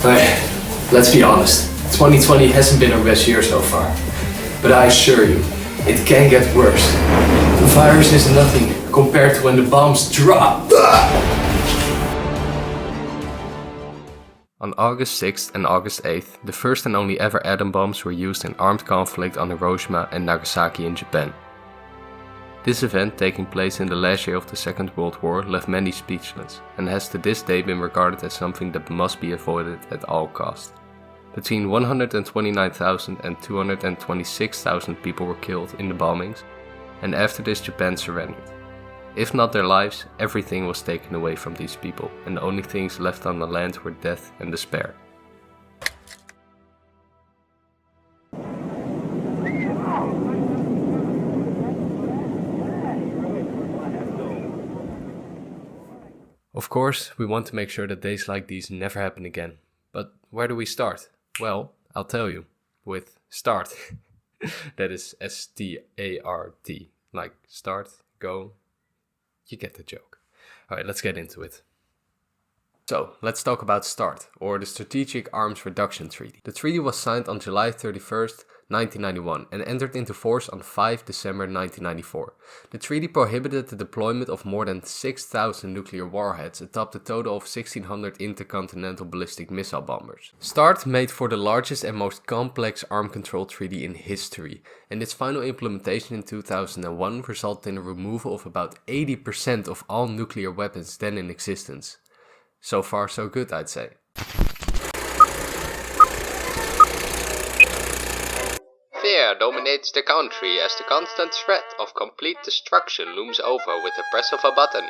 But let's be honest, 2020 hasn't been our best year so far. But I assure you, it can get worse. The virus is nothing compared to when the bombs drop. On August 6th and August 8th, the first and only ever atom bombs were used in armed conflict on Hiroshima and Nagasaki in Japan. This event, taking place in the last year of the Second World War, left many speechless, and has to this day been regarded as something that must be avoided at all costs. Between 129,000 and 226,000 people were killed in the bombings, and after this Japan surrendered. If not their lives, everything was taken away from these people, and the only things left on the land were death and despair. Of course, we want to make sure that days like these never happen again. But where do we start? Well, I'll tell you. With S.T.A.R.T. That is S.T.A.R.T. Like start, go. You get the joke. Alright, let's get into it. So, let's talk about S.T.A.R.T. or the Strategic Arms Reduction Treaty. The treaty was signed on July 31st, 1991 and entered into force on 5 December 1994. The treaty prohibited the deployment of more than 6,000 nuclear warheads atop the total of 1,600 intercontinental ballistic missile bombers. S.T.A.R.T. made for the largest and most complex arm control treaty in history, and its final implementation in 2001 resulted in the removal of about 80% of all nuclear weapons then in existence. So far so good, I'd say. Fear dominates the country as the constant threat of complete destruction looms over with the press of a button.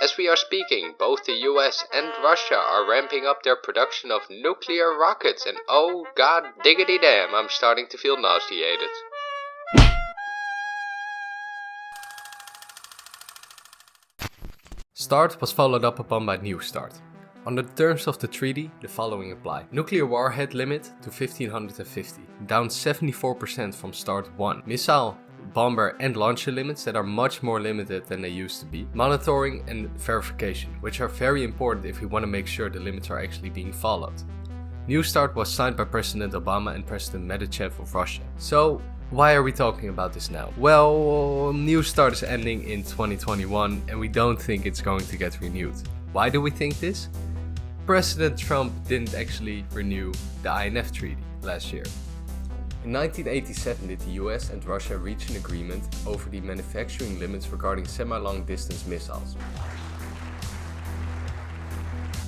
As we are speaking, both the U.S. and Russia are ramping up their production of nuclear rockets, and oh god diggity damn, I'm starting to feel nauseated. S.T.A.R.T. was followed up upon by New START. Under the terms of the treaty, the following apply. Nuclear warhead limit to 1550, down 74% from START 1. Missile, bomber and launcher limits that are much more limited than they used to be. Monitoring and verification, which are very important if we want to make sure the limits are actually being followed. New START was signed by President Obama and President Medvedev of Russia. So, why are we talking about this now? Well, New START is ending in 2021 and we don't think it's going to get renewed. Why do we think this? President Trump didn't actually renew the INF Treaty last year. In 1987 did the US and Russia reach an agreement over the manufacturing limits regarding semi-long distance missiles.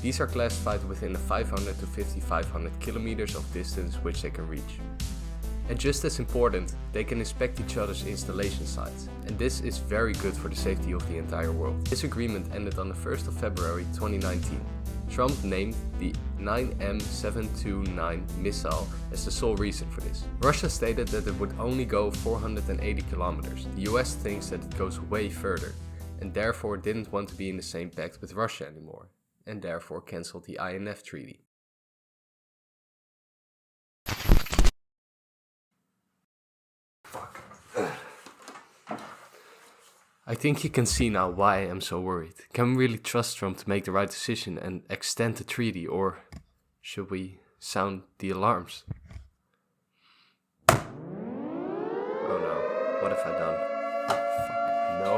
These are classified within the 500 to 5,500 kilometers of distance which they can reach. And just as important, they can inspect each other's installation sites, and this is very good for the safety of the entire world. This agreement ended on the 1st of February 2019. Trump named the 9M729 missile as the sole reason for this. Russia stated that it would only go 480 kilometers. The US thinks that it goes way further, and therefore didn't want to be in the same pact with Russia anymore, and therefore cancelled the INF Treaty. I think you can see now why I am so worried. Can we really trust Trump to make the right decision and extend the treaty, or should we sound the alarms? Oh no, what have I done? Fuck, no.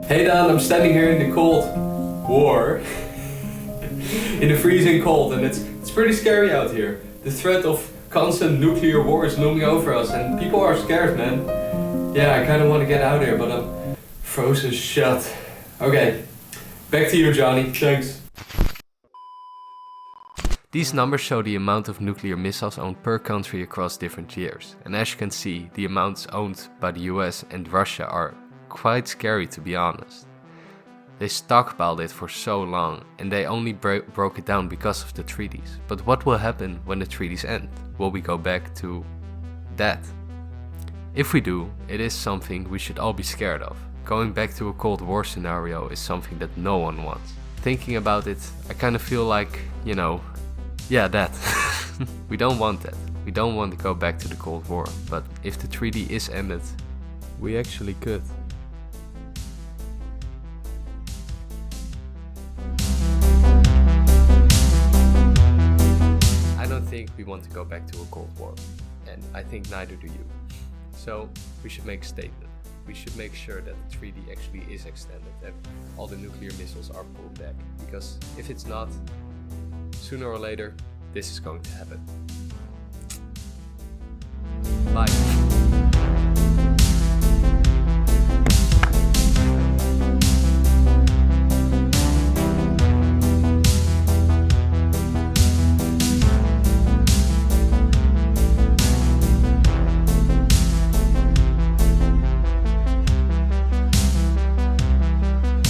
Hey Dan, I'm standing here in the cold war. In the freezing cold, and it's pretty scary out here. The threat of constant nuclear war is looming over us and people are scared, man. Yeah, I kinda wanna get out here, but I'm frozen shut. Okay, back to you, Johnny. Thanks. These numbers show the amount of nuclear missiles owned per country across different years. And as you can see, the amounts owned by the US and Russia are quite scary, to be honest. They stockpiled it for so long, and they only broke it down because of the treaties. But what will happen when the treaties end? Will we go back to that? If we do, it is something we should all be scared of. Going back to a Cold War scenario is something that no one wants. Thinking about it, I kind of feel like, yeah, that. We don't want that. We don't want to go back to the Cold War, but if the treaty is ended, we actually could. I don't think we want to go back to a Cold War, and I think neither do you. So we should make a statement. We should make sure that the treaty actually is extended and all the nuclear missiles are pulled back. Because if it's not, sooner or later, this is going to happen. Bye.